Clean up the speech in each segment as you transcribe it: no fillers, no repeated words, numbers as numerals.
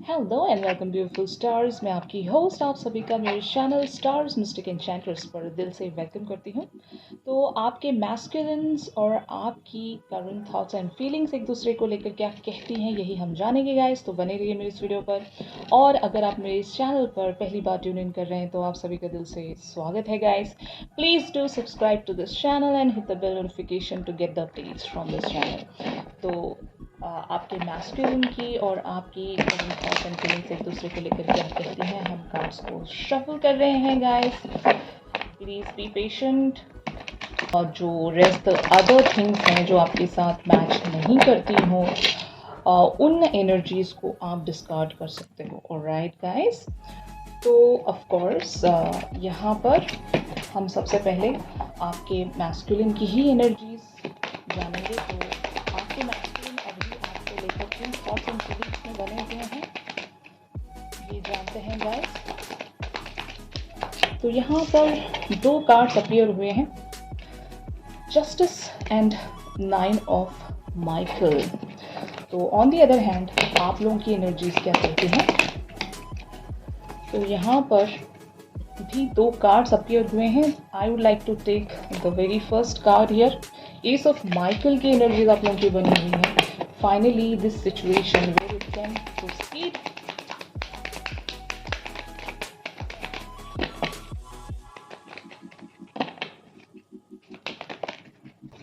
Hello and welcome beautiful stars. मैं आपकी host आप सभी का मेरे चैनल स्टार्स मिस्टिक एन्चेंट्रेस पर दिल से वेलकम करती हूँ। तो आपके मैस्कुलिन्स और आपकी करंट थॉट्स एंड फीलिंग्स एक दूसरे को लेकर क्या कहती हैं, यही हम जानेंगे गाइस। तो बने रहिए मेरे इस वीडियो पर। और अगर आप मेरे इस चैनल पर पहली बार ट्यून इन कर रहे हैं तो आप सभी का दिल से स्वागत है guys. Please do subscribe to this channel and hit the bell notification to get the updates from this channel. तो आपके मैस्कुलिन की और आपकी थॉट्स एंड फीलिंग्स एक दूसरे को लेकर क्या कहती हैं, हम कार्ड्स को शफल कर रहे हैं गाइस। Please be patient. और जो रेस्ट अदर थिंग्स हैं जो आपके साथ मैच नहीं करती हों, उन एनर्जीज़ को आप डिस्कार्ड कर सकते हो। ऑलराइट गाइस, तो ऑफ कोर्स यहाँ पर हम सबसे पहले आपके मैस्कुलिन की ही एनर्जीज जानेंगे। तो आपके मैस्कुलिन अभी आपको लेकर किन थॉट्स एंड फीलिंग्स में बने हुए हैं, ये जानते हैं गाइस। तो यहाँ पर दो कार्ड्स अपीयर हुए हैं, जस्टिस एंड 9 ऑफ माइकल। तो ऑन द अदर हैंड आप लोगों की एनर्जीज क्या कहती हैं। तो यहाँ पर भी दो कार्ड्स अपीयर हुए हैं। I would like to take the very first card here. Ace of Michael की एनर्जीज आप लोगों की बनी हुई है। Finally this situation where it can proceed.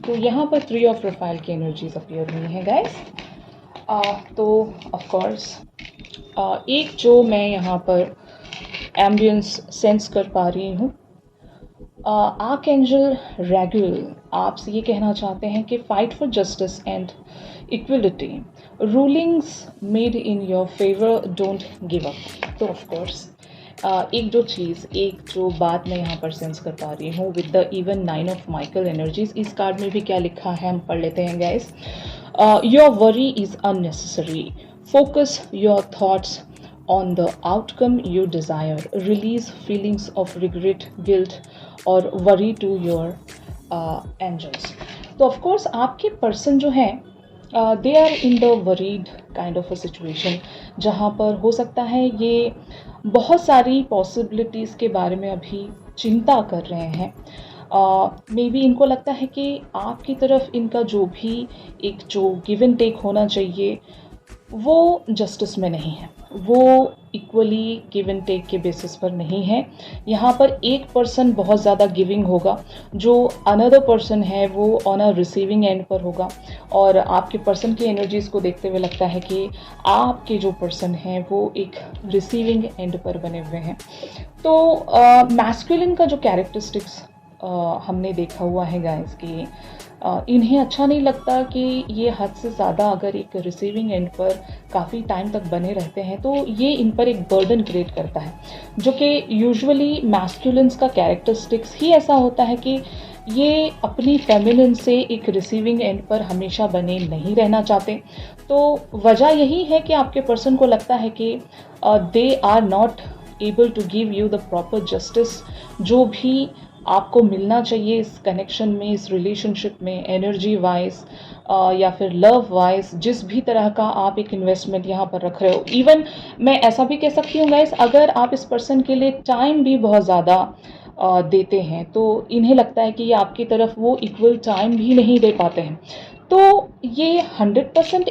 तो यहाँ पर 3 ऑफ प्रोफाइल की एनर्जीज अपीयर हुई हैं गाइस। तो ऑफ कोर्स एक जो मैं यहाँ पर एम्बियंस सेंस कर पा रही हूँ, आर्कएंजल रैगुल आपसे ये कहना चाहते हैं कि fight for justice and equality, rulings made in your favour, don't give up. तो ऑफ कोर्स एक जो बात मैं यहाँ पर सेंस कर पा रही हूँ with the even 9 of Michael energies. इस कार्ड में भी क्या लिखा है हम पढ़ लेते हैं guys. Your worry is unnecessary, focus your thoughts on the outcome you desire, release feelings of regret, guilt or worry to your angels. तो of course आपके person जो हैं they are in the worried kind of a situation, जहाँ पर हो सकता है ये बहुत सारी possibilities के बारे में अभी चिंता कर रहे हैं। मे बी इनको लगता है कि आपकी तरफ इनका जो भी एक जो गिव एंड टेक होना चाहिए वो जस्टिस में नहीं है, वो इक्वली गिव एंड टेक के बेसिस पर नहीं है। यहाँ पर एक पर्सन बहुत ज़्यादा गिविंग होगा, जो अनदर पर्सन है वो ऑन अ रिसीविंग एंड पर होगा। और आपके पर्सन की एनर्जीज़ को देखते हुए लगता है कि आपके जो पर्सन हैं वो एक रिसीविंग एंड पर बने हुए हैं। तो मैस्कुलिन का जो कैरेक्टरिस्टिक्स हमने देखा हुआ है गाइस कि इन्हें अच्छा नहीं लगता कि ये हद से ज़्यादा अगर एक रिसीविंग एंड पर काफ़ी टाइम तक बने रहते हैं तो ये इन पर एक बर्डन क्रिएट करता है, जो कि यूजुअली मैस्कुलिन्स का कैरेक्टरिस्टिक्स ही ऐसा होता है कि ये अपनी फेमिनिन से एक रिसीविंग एंड पर हमेशा बने नहीं रहना चाहते। तो वजह यही है कि आपके पर्सन को लगता है कि they are not able to give you the proper justice जो भी आपको मिलना चाहिए इस कनेक्शन में, इस रिलेशनशिप में, एनर्जी वाइज या फिर लव वाइज, जिस भी तरह का आप एक इन्वेस्टमेंट यहाँ पर रख रहे हो। इवन मैं ऐसा भी कह सकती हूँ गाइस, अगर आप इस पर्सन के लिए टाइम भी बहुत ज़्यादा देते हैं तो इन्हें लगता है कि ये आपकी तरफ वो इक्वल टाइम भी नहीं दे पाते हैं। तो ये 100%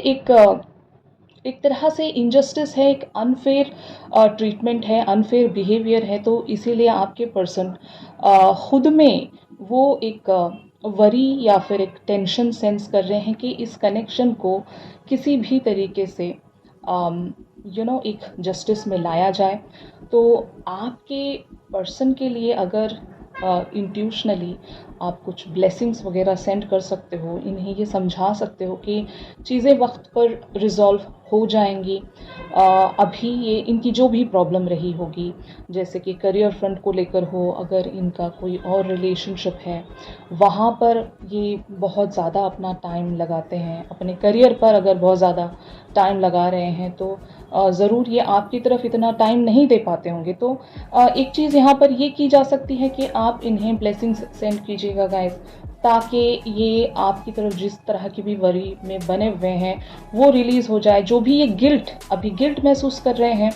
एक तरह से इनजस्टिस है, एक अनफेयर ट्रीटमेंट है, अनफेयर बिहेवियर है। तो इसीलिए आपके पर्सन खुद में वो एक वरी या फिर एक टेंशन सेंस कर रहे हैं कि इस कनेक्शन को किसी भी तरीके से एक जस्टिस में लाया जाए। तो आपके पर्सन के लिए अगर इंट्यूशनली आप कुछ ब्लेसिंग्स वगैरह सेंड कर सकते हो, इन्हें ये समझा सकते हो कि चीज़ें वक्त पर रिज़ॉल्व हो जाएंगी। अभी ये इनकी जो भी प्रॉब्लम रही होगी, जैसे कि करियर फ्रंट को लेकर हो, अगर इनका कोई और रिलेशनशिप है वहाँ पर ये बहुत ज़्यादा अपना टाइम लगाते हैं, अपने करियर पर अगर बहुत ज़्यादा टाइम लगा रहे हैं तो ज़रूर ये आपकी तरफ इतना टाइम नहीं दे पाते होंगे। तो एक चीज़ यहाँ पर ये की जा सकती है कि आप इन्हें ब्लेसिंग्स सेंड कीजिएगा गाइस, ताकि ये आपकी तरफ जिस तरह की भी वरी में बने हुए हैं वो रिलीज़ हो जाए। जो भी ये अभी गिल्ट महसूस कर रहे हैं,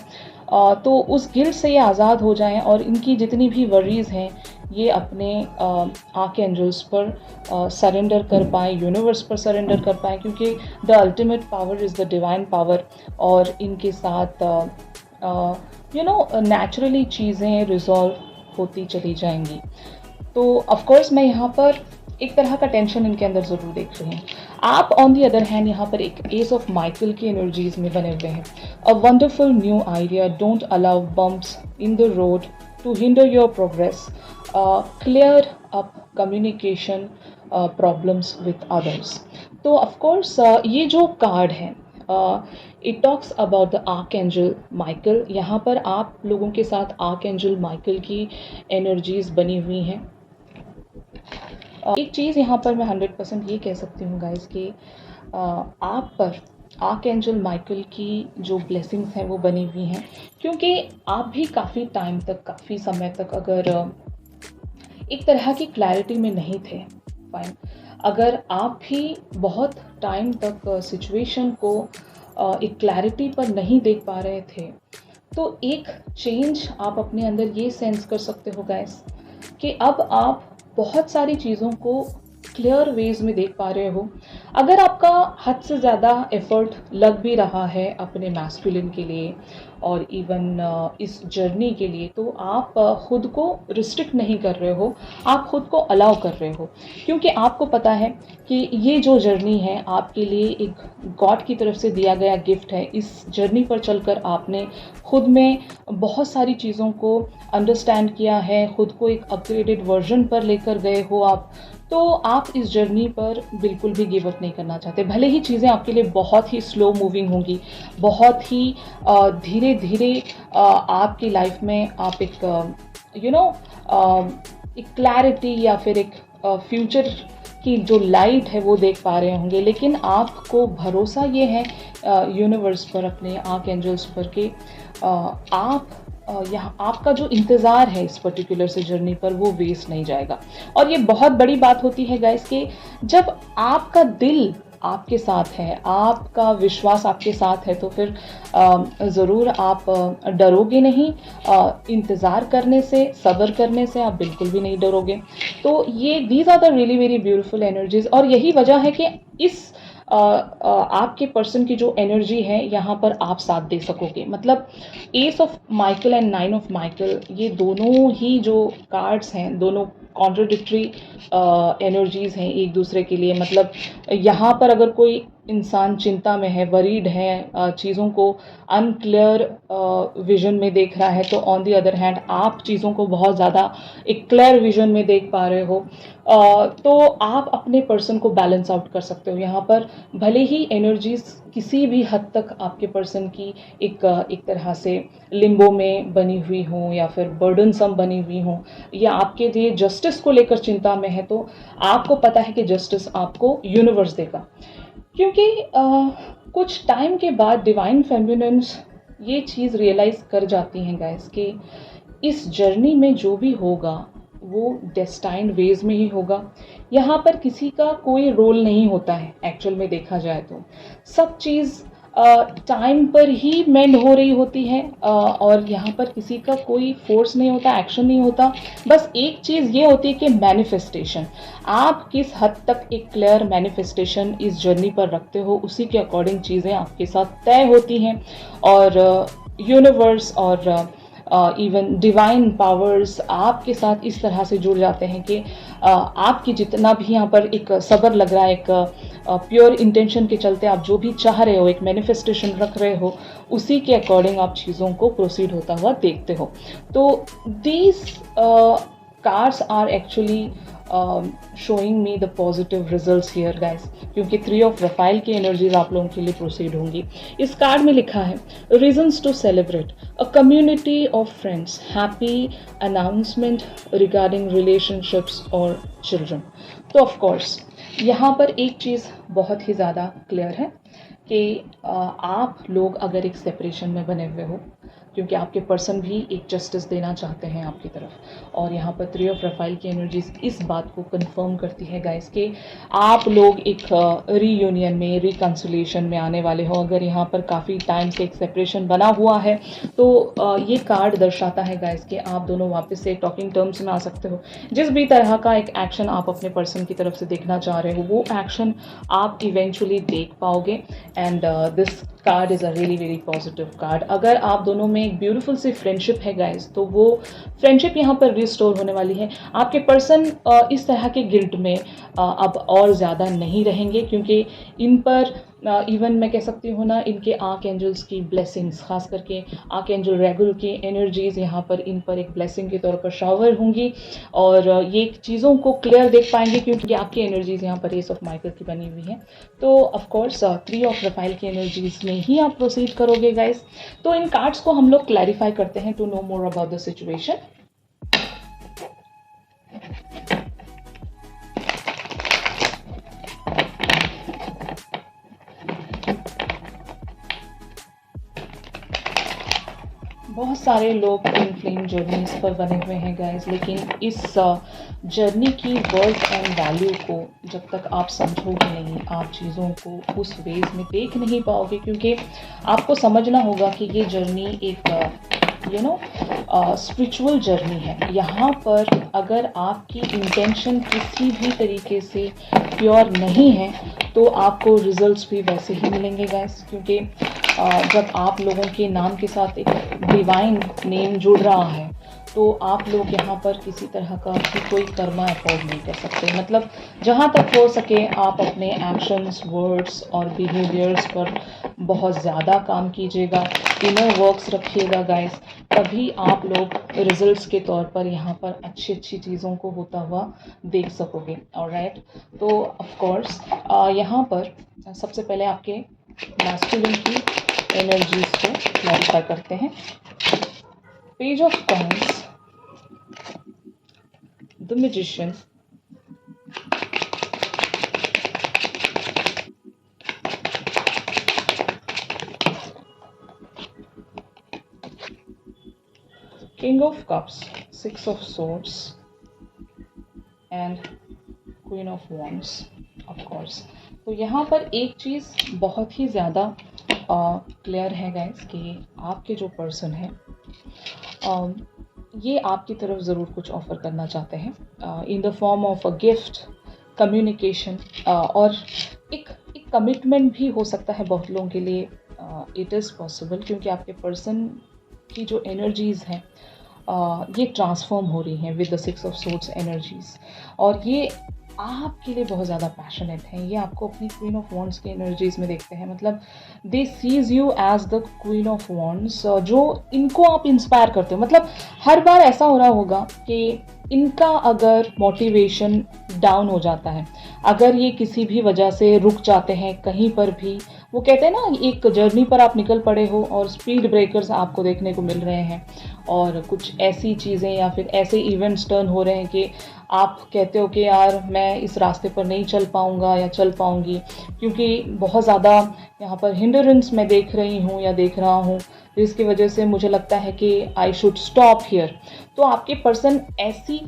तो उस गिल्ट से ये आज़ाद हो जाएं और इनकी जितनी भी वरीज़ हैं ये अपने आर्कएंजल्स पर सरेंडर कर पाएँ, यूनिवर्स पर सरेंडर कर पाएँ, क्योंकि the ultimate power is the divine power. और इनके साथ नेचुरली चीज़ें रिजॉल्व होती चली जाएंगी। तो ऑफ कोर्स मैं यहाँ पर एक तरह का टेंशन इनके अंदर ज़रूर देख रही हूँ। आप ऑन दी अदर हैंड यहाँ पर एक एस ऑफ माइकल की एनर्जीज में बने हुए हैं। A wonderful new idea, don't allow bumps in the road to hinder your progress, clear up communication problems with others. तो ऑफ कोर्स ये जो कार्ड है, it talks about the archangel Michael. यहाँ पर आप लोगों के साथ आर्कएंजल माइकल की एनर्जीज बनी हुई हैं। एक चीज़ यहाँ पर मैं 100% ये कह सकती हूँ गाइस कि आप पर आर्कएंजल माइकल की जो ब्लेसिंग्स हैं वो बनी हुई हैं, क्योंकि आप भी काफ़ी टाइम तक, काफ़ी समय तक अगर एक तरह की क्लैरिटी में नहीं थे, फाइन, अगर आप भी बहुत टाइम तक सिचुएशन को एक क्लैरिटी पर नहीं देख पा रहे थे, तो एक चेंज आप अपने अंदर ये सेंस कर सकते हो गाइस कि अब आप बहुत सारी चीज़ों को क्लियर वेज में देख पा रहे हो। अगर आपका हद से ज़्यादा एफर्ट लग भी रहा है अपने मैस्कुलिन के लिए और इवन इस जर्नी के लिए, तो आप खुद को रिस्ट्रिक्ट नहीं कर रहे हो, आप खुद को अलाउ कर रहे हो, क्योंकि आपको पता है कि ये जो जर्नी है आपके लिए एक गॉड की तरफ से दिया गया गिफ्ट है। इस जर्नी पर चलकर आपने खुद में बहुत सारी चीज़ों को अंडरस्टैंड किया है, खुद को एक अपग्रेडेड वर्जन पर लेकर गए हो आप। तो आप इस जर्नी पर बिल्कुल भी गिव अप नहीं करना चाहते, भले ही चीज़ें आपके लिए बहुत ही स्लो मूविंग होंगी, बहुत ही धीरे धीरे आपकी लाइफ में आप एक एक क्लैरिटी या फिर एक फ्यूचर की जो लाइट है वो देख पा रहे होंगे, लेकिन आपको भरोसा ये है यूनिवर्स पर, अपने आर्कएंजल्स पर, कि आप यहाँ आपका जो इंतज़ार है इस पर्टिकुलर से जर्नी पर वो वेस्ट नहीं जाएगा। और ये बहुत बड़ी बात होती है गाइस कि जब आपका दिल आपके साथ है, आपका विश्वास आपके साथ है, तो फिर ज़रूर आप डरोगे नहीं। इंतज़ार करने से, सब्र करने से आप बिल्कुल भी नहीं डरोगे। तो ये these are the really very beautiful energies. और यही वजह है कि इस आपके पर्सन की जो एनर्जी है यहाँ पर आप साथ दे सकोगे। मतलब S of Michael and 9 of Michael, ये दोनों ही जो कार्ड्स हैं, दोनों कॉन्ट्रडिक्टरी एनर्जीज हैं एक दूसरे के लिए। मतलब यहाँ पर अगर कोई इंसान चिंता में है, वरीड है, चीज़ों को अनक्लियर विजन में देख रहा है, तो ऑन दी अदर हैंड आप चीज़ों को बहुत ज़्यादा एक क्लियर विजन में देख पा रहे हो। तो आप अपने पर्सन को बैलेंस आउट कर सकते हो यहाँ पर। भले ही एनर्जीज किसी भी हद तक आपके पर्सन की एक तरह से लिम्बो में बनी हुई हों या फिर बर्डनसम बनी हुई हों, या आपके लिए जस्टिस को लेकर चिंता में है, तो आपको पता है कि जस्टिस आपको यूनिवर्स देगा। क्योंकि कुछ टाइम के बाद डिवाइन फेमिनिन्स ये चीज़ रियलाइज़ कर जाती हैं गाइस कि इस जर्नी में जो भी होगा वो डेस्टाइन्ड वेज में ही होगा। यहाँ पर किसी का कोई रोल नहीं होता है एक्चुअल में देखा जाए तो। सब चीज़ टाइम पर ही मेंड हो रही होती है, और यहाँ पर किसी का कोई फोर्स नहीं होता, एक्शन नहीं होता। बस एक चीज़ ये होती है कि मैनिफेस्टेशन, आप किस हद तक एक क्लियर मैनिफेस्टेशन इस जर्नी पर रखते हो, उसी के अकॉर्डिंग चीज़ें आपके साथ तय होती हैं। और यूनिवर्स और इवन डिवाइन पावर्स आपके साथ इस तरह से जुड़ जाते हैं कि आपकी जितना भी यहाँ पर एक सब्र लग रहा है, एक प्योर इंटेंशन के चलते आप जो भी चाह रहे हो, एक मैनिफेस्टेशन रख रहे हो, उसी के अकॉर्डिंग आप चीज़ों को प्रोसीड होता हुआ देखते हो। तो these cards are actually showing me the positive results here guys, क्योंकि 3 ऑफ रफाइल की एनर्जीज आप लोगों के लिए प्रोसीड होंगी। इस कार्ड में लिखा है reasons to celebrate, a community of friends, happy announcement regarding relationships और चिल्ड्रन। तो ऑफ कोर्स यहाँ पर एक चीज़ बहुत ही ज़्यादा क्लियर है कि आप लोग अगर एक सेपरेशन में बने हुए हो, क्योंकि आपके पर्सन भी एक जस्टिस देना चाहते हैं आपकी तरफ। और यहाँ पर 3 ऑफ प्रोफाइल की एनर्जीज इस बात को कंफर्म करती है गाइस कि आप लोग एक रीयूनियन में, रिकन्सिलिएशन में आने वाले हो। अगर यहाँ पर काफ़ी टाइम से एक सेपरेशन बना हुआ है तो ये कार्ड दर्शाता है गाइस कि आप दोनों वापस से टॉकिंग टर्म्स में आ सकते हो। जिस भी तरह का एक एक्शन आप अपने पर्सन की तरफ से देखना चाह रहे हो वो एक्शन आप इवेंचुअली देख पाओगे। And this card is a really very positive card. अगर आप दोनों में एक ब्यूटीफुल सी फ्रेंडशिप है गाइस तो वो फ्रेंडशिप यहाँ पर रिस्टोर होने वाली है। आपके पर्सन इस तरह के गिल्ट में अब और ज़्यादा नहीं रहेंगे, क्योंकि इन पर इवन मैं कह सकती हूँ ना, इनके आर्क एंजल्स की ब्लेसिंग्स, खास करके आर्क एंजल रेगुल की एनर्जीज यहाँ पर इन पर एक ब्लेसिंग के तौर पर शावर होंगी और ये चीज़ों को क्लियर देख पाएंगे, क्योंकि आपकी एनर्जीज यहाँ पर एस ऑफ माइकल की बनी हुई है। तो ऑफकोर्स 3 ऑफ प्रोफाइल की एनर्जीज में ही आप प्रोसीड करोगे गाइस। तो इन कार्ड्स को हम लोग क्लैरिफाई करते हैं to know more about the situation. बहुत सारे लोग इन फ्लेम जर्नीज पर बने हुए हैं गाइस, लेकिन इस जर्नी की वर्थ एंड वैल्यू को जब तक आप समझोगे नहीं, आप चीज़ों को उस वेज में देख नहीं पाओगे, क्योंकि आपको समझना होगा कि ये जर्नी एक स्पिरिचुअल जर्नी है। यहाँ पर अगर आपकी इंटेंशन किसी भी तरीके से प्योर नहीं है तो आपको रिजल्ट्स भी वैसे ही मिलेंगे गाइस, क्योंकि जब आप लोगों के नाम के साथ एक डिवाइन नेम जुड़ रहा है तो आप लोग यहाँ पर किसी तरह का भी कोई कर्मा अफोर्ड नहीं कर सकते। मतलब जहाँ तक हो सके आप अपने एक्शंस, वर्ड्स और बिहेवियर्स पर बहुत ज़्यादा काम कीजिएगा, इनर वर्क्स रखिएगा गाइस, तभी आप लोग रिजल्ट्स के तौर पर यहाँ पर अच्छी अच्छी चीज़ों को होता हुआ देख सकोगे। ऑलराइट, तो ऑफकोर्स यहाँ पर सबसे पहले आपके मैस्कुलिन की एनर्जीज को क्लैरिफाई करते हैं। Page of coins, the magician, king of cups, 6 of swords and queen of wands. Of course तो यहाँ पर एक चीज़ बहुत ही ज़्यादा क्लियर है गाइस कि आपके जो पर्सन है ये आपकी तरफ ज़रूर कुछ ऑफ़र करना चाहते हैं in the form of a gift, communication और एक कमिटमेंट भी हो सकता है बहुत लोगों के लिए। इट इज़ पॉसिबल, क्योंकि आपके पर्सन की जो एनर्जीज़ हैं ये ट्रांसफॉर्म हो रही हैं with the 6 of swords energies, और ये आपके लिए बहुत ज़्यादा पैशनेट हैं। ये आपको अपनी क्वीन ऑफ वॉन्ड्स की एनर्जीज़ में देखते हैं, मतलब they sees you as the queen of wands, जो इनको आप इंस्पायर करते हो। मतलब हर बार ऐसा हो रहा होगा कि इनका अगर मोटिवेशन डाउन हो जाता है, अगर ये किसी भी वजह से रुक जाते हैं कहीं पर भी, वो कहते हैं ना, एक जर्नी पर आप निकल पड़े हो और स्पीड ब्रेकर्स आपको देखने को मिल रहे हैं और कुछ ऐसी चीज़ें या फिर ऐसे इवेंट्स टर्न हो रहे हैं कि आप कहते हो कि यार मैं इस रास्ते पर नहीं चल पाऊँगा या चल पाऊँगी, क्योंकि बहुत ज़्यादा यहाँ पर हिंडरेंस मैं देख रही हूँ या देख रहा हूँ, जिसकी वजह से मुझे लगता है कि आई शुड स्टॉप हियर। तो आपके पर्सन ऐसी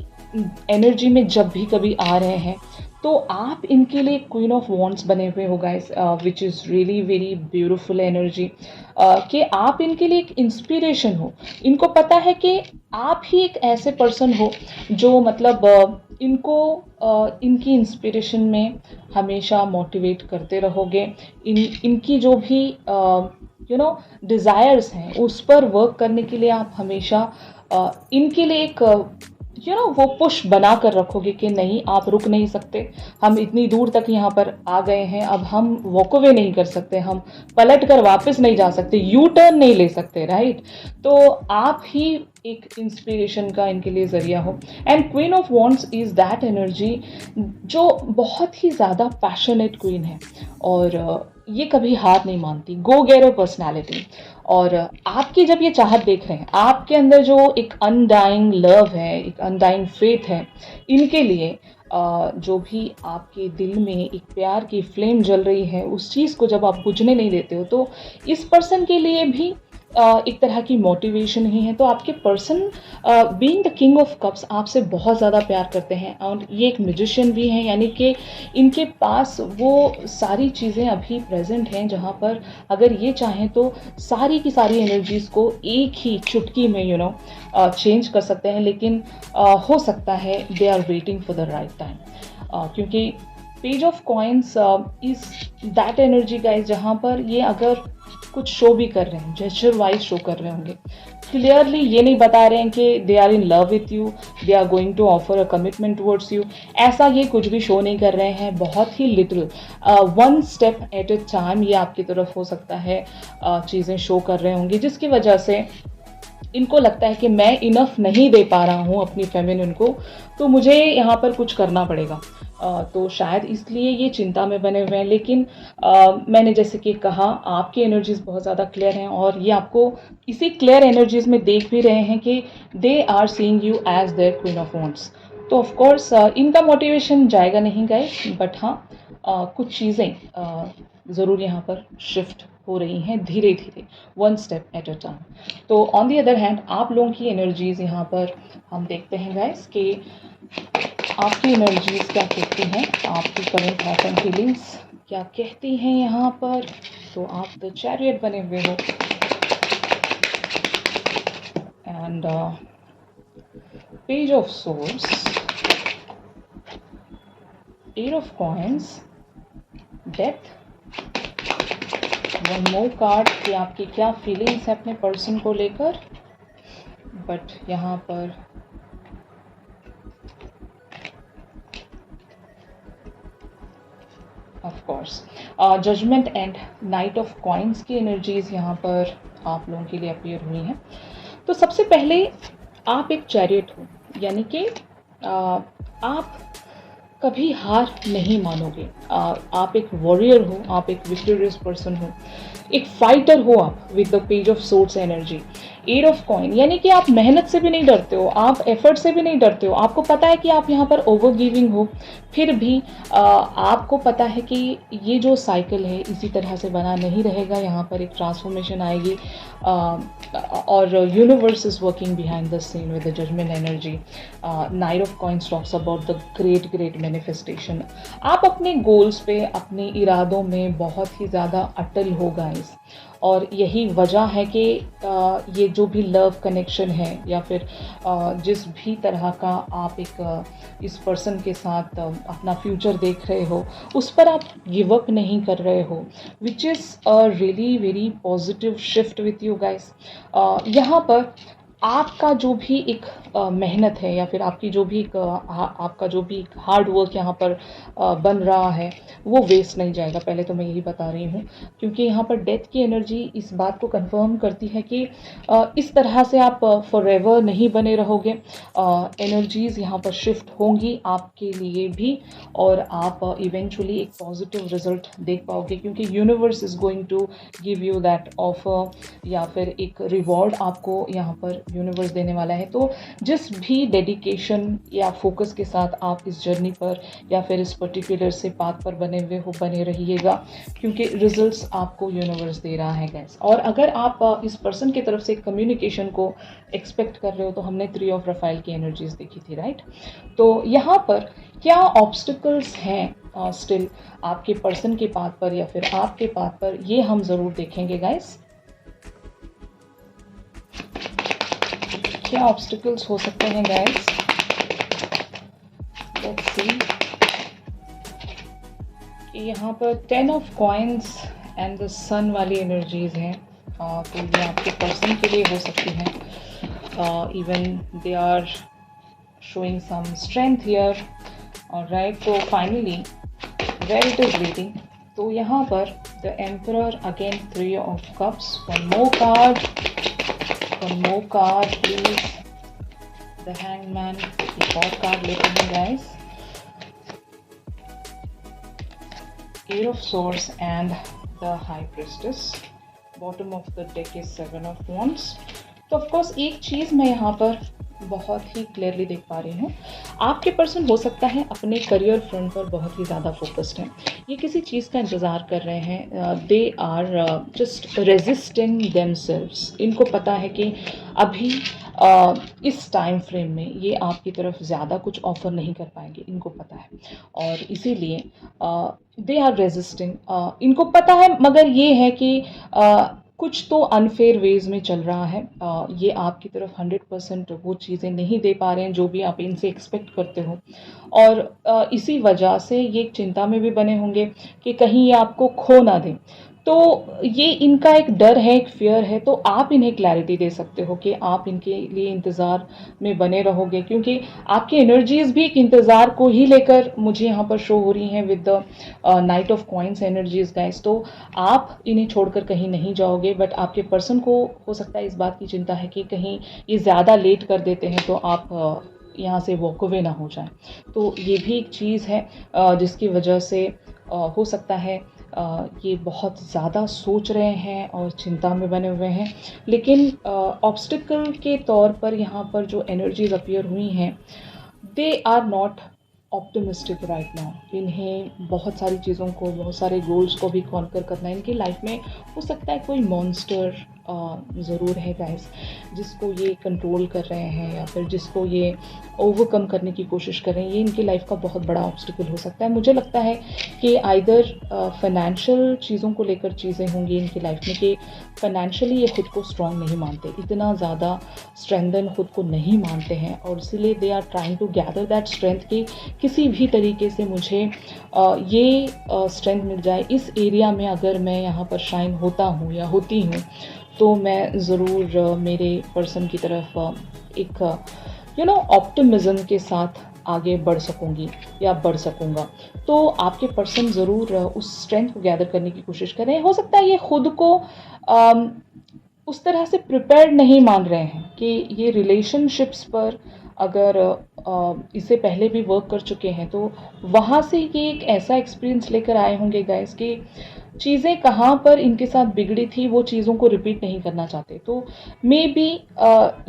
एनर्जी में जब भी कभी आ रहे हैं तो आप इनके लिए क्वीन ऑफ वॉन्ड्स बने हुए हो guys, which is really very beautiful energy, कि आप इनके लिए एक इंस्पिरेशन हो। इनको पता है कि आप ही एक ऐसे पर्सन हो जो मतलब इनकी इंस्पिरेशन में हमेशा मोटिवेट करते रहोगे। इनकी जो भी डिज़ायर्स हैं उस पर वर्क करने के लिए आप हमेशा इनके लिए एक वो पुश बना कर रखोगे कि नहीं, आप रुक नहीं सकते, हम इतनी दूर तक यहाँ पर आ गए हैं, अब हम वॉक अवे नहीं कर सकते, हम पलट कर वापस नहीं जा सकते, यू टर्न नहीं ले सकते, राइट। तो आप ही एक इंस्पिरेशन का इनके लिए ज़रिया हो। And queen of wands is that energy जो बहुत ही ज़्यादा पैशनेट क्वीन है और ये कभी हार नहीं मानती, गो गेरो पर्सनैलिटी। और आपकी जब ये चाहत देख रहे हैं, आपके अंदर जो एक अनडाइंग लव है, एक अनडाइंग फेथ है इनके लिए, जो भी आपके दिल में एक प्यार की फ्लेम जल रही है, उस चीज़ को जब आप बुझने नहीं देते हो तो इस पर्सन के लिए भी एक तरह की मोटिवेशन ही है। तो आपके person being the king of cups आपसे बहुत ज़्यादा प्यार करते हैं, और ये एक म्यूजिशियन भी हैं, यानी कि इनके पास वो सारी चीज़ें अभी प्रेजेंट हैं जहाँ पर अगर ये चाहें तो सारी की सारी एनर्जीज़ को एक ही चुटकी में चेंज कर सकते हैं। लेकिन हो सकता है they are waiting for the right time, क्योंकि page of coins is that energy guys जहाँ पर ये अगर कुछ शो भी कर रहे हैं, जेस्चर वाइज शो कर रहे होंगे, क्लियरली ये नहीं बता रहे हैं कि they are in love with you, they are going to offer a commitment towards you, ऐसा ये कुछ भी शो नहीं कर रहे हैं। बहुत ही little, one step at a time ये आपकी तरफ हो सकता है चीज़ें शो कर रहे होंगे, जिसकी वजह से इनको लगता है कि मैं इनफ नहीं दे पा रहा हूँ अपनी फेमिनिन को, तो मुझे यहाँ पर कुछ करना पड़ेगा। तो शायद इसलिए ये चिंता में बने हुए हैं। लेकिन मैंने जैसे कि कहा, आपकी एनर्जीज बहुत ज़्यादा क्लियर हैं, और ये आपको इसी क्लियर एनर्जीज में देख भी रहे हैं कि they are seeing you as their queen of wands. तो ऑफ कोर्स इनका मोटिवेशन जाएगा नहीं गाइस, बट हाँ कुछ चीज़ें ज़रूर यहाँ पर शिफ्ट हो रही हैं धीरे धीरे, one step at a time. तो ऑन दी अदर हैंड आप लोगों की एनर्जीज यहाँ पर हम देखते हैं गाइस कि आपकी एनर्जीज क्या कहती हैं, आपकी करंट थॉट एंड फीलिंग्स क्या कहती हैं यहाँ पर। तो आप द चैरियट बने हुए हो, and page of swords, eight of coins, death, one more card कि आपकी क्या फीलिंग्स है अपने पर्सन को लेकर। बट यहाँ पर of course judgment and knight of coins की एनर्जीज यहाँ पर आप लोगों के लिए अपीयर हुई हैं। तो सबसे पहले आप एक चैरियट हो, यानी कि आप कभी हार नहीं मानोगे। आप एक वॉरियर हो, आप एक विक्टोरियस पर्सन हो, एक फाइटर हो आप with the page of source energy. Eight of coin यानी कि आप मेहनत से भी नहीं डरते हो, आप एफर्ट से भी नहीं डरते हो। आपको पता है कि आप यहाँ पर ओवर गिविंग हो, फिर भी आपको पता है कि ये जो साइकिल है इसी तरह से बना नहीं रहेगा, यहाँ पर एक ट्रांसफॉर्मेशन आएगी, और universe is working behind the scene with the judgment energy. Knight of coins talks about the great manifestation. आप अपने गोल्स पे, अपने इरादों में बहुत ही ज़्यादा अटल हो गाइस, और यही वजह है कि ये जो भी लव कनेक्शन है या फिर जिस भी तरह का आप एक इस पर्सन के साथ अपना फ्यूचर देख रहे हो, उस पर आप गिव अप नहीं कर रहे हो, which is a really very positive shift with you guys. यहाँ पर आपका जो भी एक मेहनत है, या फिर आपकी जो भी एक आपका जो भी हार्ड वर्क यहाँ पर बन रहा है, वो वेस्ट नहीं जाएगा। पहले तो मैं यही बता रही हूँ, क्योंकि यहाँ पर डेथ की एनर्जी इस बात को कंफर्म करती है कि इस तरह से आप फॉरएवर नहीं बने रहोगे। एनर्जीज़ यहाँ पर शिफ्ट होंगी आपके लिए भी, और आप इवेंचुअली एक पॉजिटिव रिजल्ट देख पाओगे, क्योंकि universe is going to give you that offer, या फिर एक रिवॉर्ड आपको यहाँ पर यूनिवर्स देने वाला है। तो जिस भी डेडिकेशन या फोकस के साथ आप इस जर्नी पर या फिर इस पर्टिकुलर से पाथ पर बने हुए हो, बने रहिएगा, क्योंकि रिजल्ट्स आपको यूनिवर्स दे रहा है गैस। और अगर आप इस पर्सन की तरफ से कम्युनिकेशन को एक्सपेक्ट कर रहे हो, तो हमने 3 ऑफ रफाइल की एनर्जीज देखी थी, राइट। तो यहाँ पर क्या ऑब्स्टिकल्स हैं स्टिल आपके पर्सन के पाथ पर या फिर आपके पाथ पर, ये हम ज़रूर देखेंगे गाइस। क्या ऑब्स्टिकल्स हो सकते हैं गाइस, लेट्स सी। यहाँ पर 10 ऑफ कॉइन्स एंड द सन वाली एनर्जीज हैं, तो ये आपके पर्सन के लिए हो सकती हैं। Even they are showing some strength here, alright. तो finally where it is reading, तो यहाँ पर the emperor, again 3 of cups, one more card please, the hangman. एक और कार्ड लेते हैं guys, Eight of Swords and the High Priestess. Bottom of the deck is 7 of Wands. तो of course एक चीज़ मैं यहाँ पर बहुत ही क्लियरली देख पा रही हूँ, आपके पर्सन हो सकता है अपने करियर फ्रंट पर बहुत ही ज़्यादा फोकस्ड है, ये किसी चीज़ का इंतज़ार कर रहे हैं, they are just resisting themselves. इनको पता है कि अभी इस टाइम फ्रेम में ये आपकी तरफ ज़्यादा कुछ ऑफ़र नहीं कर पाएंगे, इनको पता है। और इसीलिए दे आर रेजिस्टिंग, इनको पता है, मगर ये है कि कुछ तो अनफेयर वेज में चल रहा है। ये आपकी तरफ 100% वो चीज़ें नहीं दे पा रहे हैं जो भी आप इनसे एक्सपेक्ट करते हो। और इसी वजह से ये एक चिंता में भी बने होंगे कि कहीं ये आपको खो ना दें। तो ये इनका एक डर है, एक फ़ियर है। तो आप इन्हें क्लैरिटी दे सकते हो कि आप इनके लिए इंतज़ार में बने रहोगे, क्योंकि आपकी एनर्जीज़ भी एक इंतज़ार को ही लेकर मुझे यहाँ पर शो हो रही हैं with the night of coins energies guys. तो आप इन्हें छोड़कर कहीं नहीं जाओगे, बट आपके पर्सन को हो सकता है इस बात की चिंता है कि कहीं ये ज़्यादा लेट कर देते हैं तो आप यहाँ से वॉक अवे ना हो जाए। तो ये भी एक चीज़ है जिसकी वजह से हो सकता है ये बहुत ज़्यादा सोच रहे हैं और चिंता में बने हुए हैं। लेकिन ऑब्स्टिकल के तौर पर यहाँ पर जो एनर्जीज अपीयर हुई हैं, they are not optimistic right now. इन्हें बहुत सारी चीज़ों को, बहुत सारे गोल्स को भी कॉन्कर करना है। इनकी लाइफ में हो सकता है कोई मॉन्स्टर ज़रूर है गाइस, जिसको ये कंट्रोल कर रहे हैं या फिर जिसको ये ओवरकम करने की कोशिश कर रहे हैं। ये इनकी लाइफ का बहुत बड़ा ऑब्स्टिकल हो सकता है। मुझे लगता है कि आइदर फाइनेंशियल चीज़ों को लेकर चीज़ें होंगी इनकी लाइफ में कि फाइनेंशियली ये खुद को स्ट्रांग नहीं मानते, इतना ज़्यादा स्ट्रेंथन खुद को नहीं मानते हैं, और इसीलिए they are trying to gather that strength कि किसी भी तरीके से मुझे ये स्ट्रेंथ मिल जाए। इस एरिया में अगर मैं यहाँ पर शाइन होता हूँ या होती हूँ तो मैं ज़रूर मेरे पर्सन की तरफ एक ऑप्टिमिज़म के साथ आगे बढ़ सकूँगी या बढ़ सकूँगा। तो आपके पर्सन ज़रूर उस स्ट्रेंथ को गैदर करने की कोशिश कर रहे हैं। हो सकता है ये खुद को उस तरह से प्रिपेयर्ड नहीं मान रहे हैं कि ये रिलेशनशिप्स पर अगर इससे पहले भी वर्क कर चुके हैं तो वहाँ से ये एक ऐसा एक्सपीरियंस लेकर आए होंगे गाइस कि चीज़ें कहाँ पर इनके साथ बिगड़ी थी वो चीज़ों को रिपीट नहीं करना चाहते। तो मे बी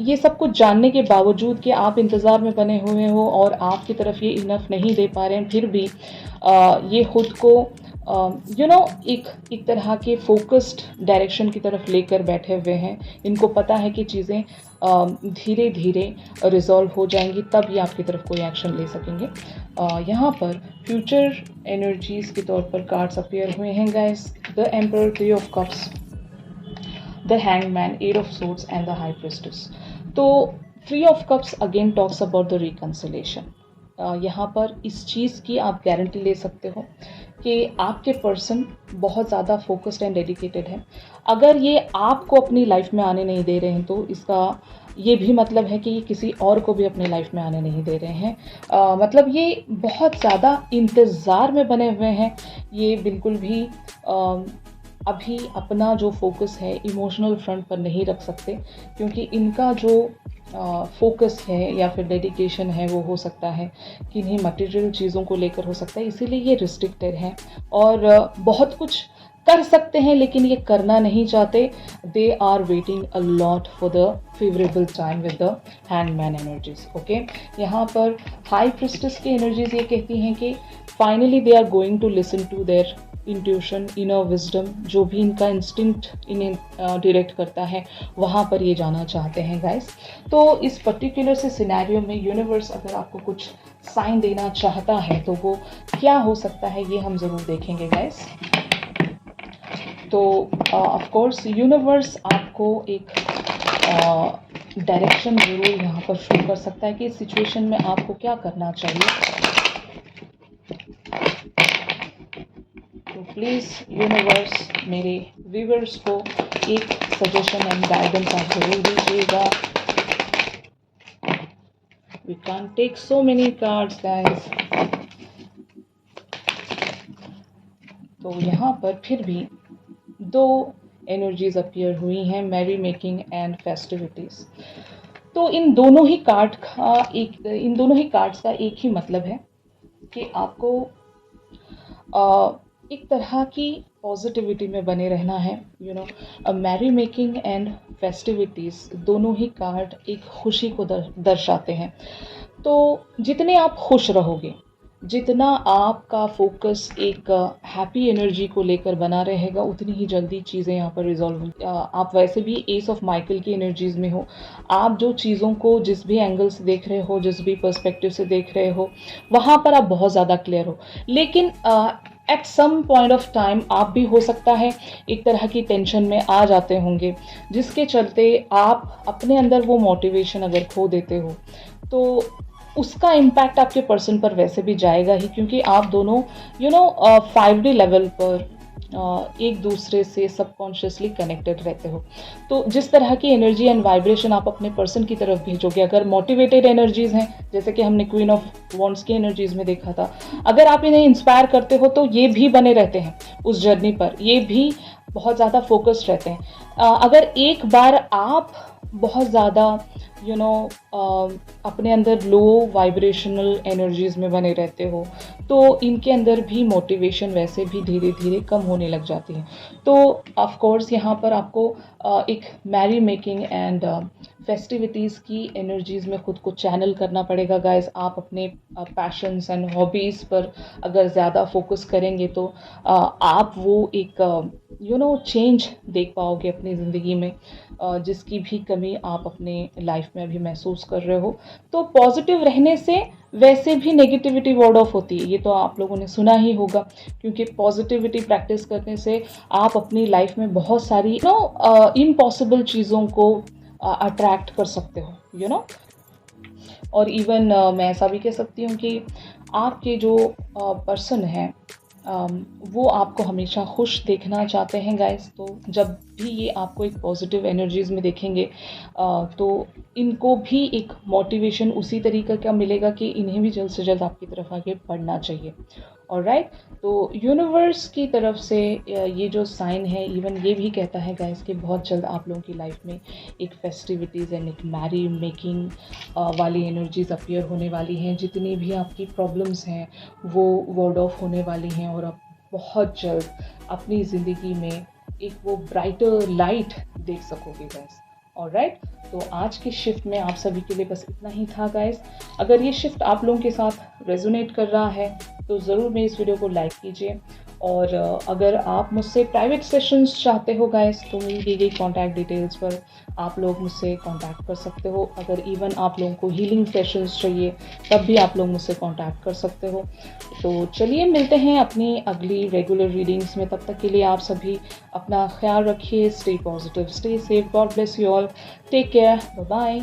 ये सब कुछ जानने के बावजूद कि आप इंतज़ार में बने हुए हो और आपकी तरफ ये इनफ नहीं दे पा रहे हैं, फिर भी ये खुद को एक तरह के फोकस्ड डायरेक्शन की तरफ लेकर बैठे हुए हैं। इनको पता है कि चीज़ें धीरे धीरे रिजॉल्व हो जाएंगी, तब ये आपकी तरफ कोई एक्शन ले सकेंगे। यहाँ पर फ्यूचर एनर्जीज के तौर पर कार्ड्स अपीयर हुए हैं guys. The emperor, three of cups, the hangman, eight of swords and the high priestess. तो three of cups again talks about the reconciliation. यहाँ पर इस चीज़ की आप गारंटी ले सकते हो कि आपके पर्सन बहुत ज़्यादा फोकस्ड एंड डेडिकेटेड है। अगर ये आपको अपनी लाइफ में आने नहीं दे रहे हैं तो इसका ये भी मतलब है कि ये किसी और को भी अपनी लाइफ में आने नहीं दे रहे हैं। मतलब ये बहुत ज़्यादा इंतज़ार में बने हुए हैं। ये बिल्कुल भी अभी अपना जो फोकस है इमोशनल फ्रंट पर नहीं रख सकते, क्योंकि इनका जो फोकस है या फिर डेडिकेशन है वो हो सकता है कि इन्हीं मटेरियल चीज़ों को लेकर हो सकता है, इसीलिए ये रिस्ट्रिक्टेड है और बहुत कुछ कर सकते हैं लेकिन ये करना नहीं चाहते। They are waiting a lot for the favourable time with the hangman energies. Okay, यहाँ पर हाई प्रिस्टेस की एनर्जीज ये कहती हैं कि finally they are going to listen to their intuition, inner wisdom, जो भी इनका इंस्टिंक्ट इन्हें डायरेक्ट करता है वहाँ पर ये जाना चाहते हैं गाइस। तो इस पर्टिकुलर से सिनेरियो में यूनिवर्स अगर आपको कुछ साइन देना चाहता है तो वो क्या हो सकता है ये हम ज़रूर देखेंगे गाइस। तो ऑफ कोर्स यूनिवर्स आपको एक डायरेक्शन ज़रूर यहाँ पर शो कर सकता है कि इस सिचुएशन में आपको क्या करना चाहिए। तो प्लीज़ यूनिवर्स मेरे व्यूअर्स को एक सजेशन एंड गाइडेंस आप जरूर दीजिएगा। We can take so many cards guys. तो यहाँ पर फिर भी दो एनर्जीज अपीयर हुई हैं, मैरी मेकिंग एंड फेस्टिविटीज़। तो इन दोनों ही कार्ड्स का एक ही मतलब है कि आपको एक तरह की पॉजिटिविटी में बने रहना है। मैरी मेकिंग एंड फेस्टिविटीज़ दोनों ही कार्ड एक खुशी को दर्शाते हैं। तो जितने आप खुश रहोगे, जितना आपका फोकस एक हैप्पी एनर्जी को लेकर बना रहेगा, उतनी ही जल्दी चीज़ें यहाँ पर रिजॉल्व होंगी। आप वैसे भी एस ऑफ माइकल की एनर्जीज में हो। आप जो चीज़ों को जिस भी एंगल से देख रहे हो, जिस भी पर्सपेक्टिव से देख रहे हो, वहाँ पर आप बहुत ज़्यादा क्लियर हो। लेकिन at some point of time आप भी हो सकता है एक तरह की टेंशन में आ जाते होंगे, जिसके चलते आप अपने अंदर वो मोटिवेशन अगर खो देते हो, तो उसका इम्पैक्ट आपके पर्सन पर वैसे भी जाएगा ही, क्योंकि आप दोनों 5D लेवल पर एक दूसरे से सबकॉन्शियसली कनेक्टेड रहते हो। तो जिस तरह की एनर्जी एंड वाइब्रेशन आप अपने पर्सन की तरफ भेजोगे, अगर मोटिवेटेड एनर्जीज हैं, जैसे कि हमने क्वीन ऑफ वॉन्ड्स की एनर्जीज में देखा था, अगर आप इन्हें इंस्पायर करते हो तो ये भी बने रहते हैं उस जर्नी पर, ये भी बहुत ज़्यादा फोकस्ड रहते हैं। अगर एक बार आप बहुत ज़्यादा अपने अंदर लो वाइब्रेशनल एनर्जीज में बने रहते हो, तो इनके अंदर भी मोटिवेशन वैसे भी धीरे धीरे कम होने लग जाती है। तो ऑफ कोर्स यहाँ पर आपको एक मैरी मेकिंग एंड फेस्टिविटीज़ की एनर्जीज़ में खुद को चैनल करना पड़ेगा गाइस। आप अपने पैशंस एंड हॉबीज़ पर अगर ज़्यादा फोकस करेंगे तो आप वो एक चेंज देख पाओगे अपनी ज़िंदगी में, जिसकी भी कमी आप अपने लाइफ में अभी महसूस कर रहे हो। तो पॉजिटिव रहने से वैसे भी नेगेटिविटी वर्ड ऑफ होती है, ये तो आप लोगों ने सुना ही होगा, क्योंकि पॉजिटिविटी प्रैक्टिस करने से आप अपनी लाइफ में बहुत सारी इम्पॉसिबल चीज़ों को अट्रैक्ट कर सकते हो और इवन मैं ऐसा भी कह सकती हूँ कि आपके जो पर्सन है वो आपको हमेशा खुश देखना चाहते हैं गाइस। तो जब भी ये आपको एक पॉजिटिव एनर्जीज में देखेंगे तो इनको भी एक मोटिवेशन उसी तरीके का मिलेगा कि इन्हें भी जल्द से जल्द आपकी तरफ आगे बढ़ना चाहिए। ऑलराइट, तो यूनिवर्स की तरफ से ये जो साइन है, इवन ये भी कहता है गाइस कि बहुत जल्द आप लोगों की लाइफ में एक फेस्टिविटीज़ एंड एक मैरी मेकिंग वाली एनर्जीज अपीयर होने वाली हैं। जितनी भी आपकी प्रॉब्लम्स हैं वो वर्ड ऑफ होने वाली हैं और आप बहुत जल्द अपनी ज़िंदगी में एक वो ब्राइटर लाइट देख सकोगे गाइस। ऑलराइट, तो आज के शिफ्ट में आप सभी के लिए बस इतना ही था गाइस। अगर ये शिफ्ट आप लोगों के साथ रेजोनेट कर रहा है तो ज़रूर मेरी इस वीडियो को लाइक कीजिए, और अगर आप मुझसे प्राइवेट सेशंस चाहते हो गाइस तो मेरी दी गई कॉन्टैक्ट डिटेल्स पर आप लोग मुझसे कांटेक्ट कर सकते हो। अगर इवन आप लोगों को हीलिंग सेशंस चाहिए तब भी आप लोग मुझसे कांटेक्ट कर सकते हो। तो चलिए मिलते हैं अपनी अगली रेगुलर रीडिंग्स में। तब तक के लिए आप सभी अपना ख्याल रखिए। Stay positive, stay safe, God bless you all, take care, bye bye.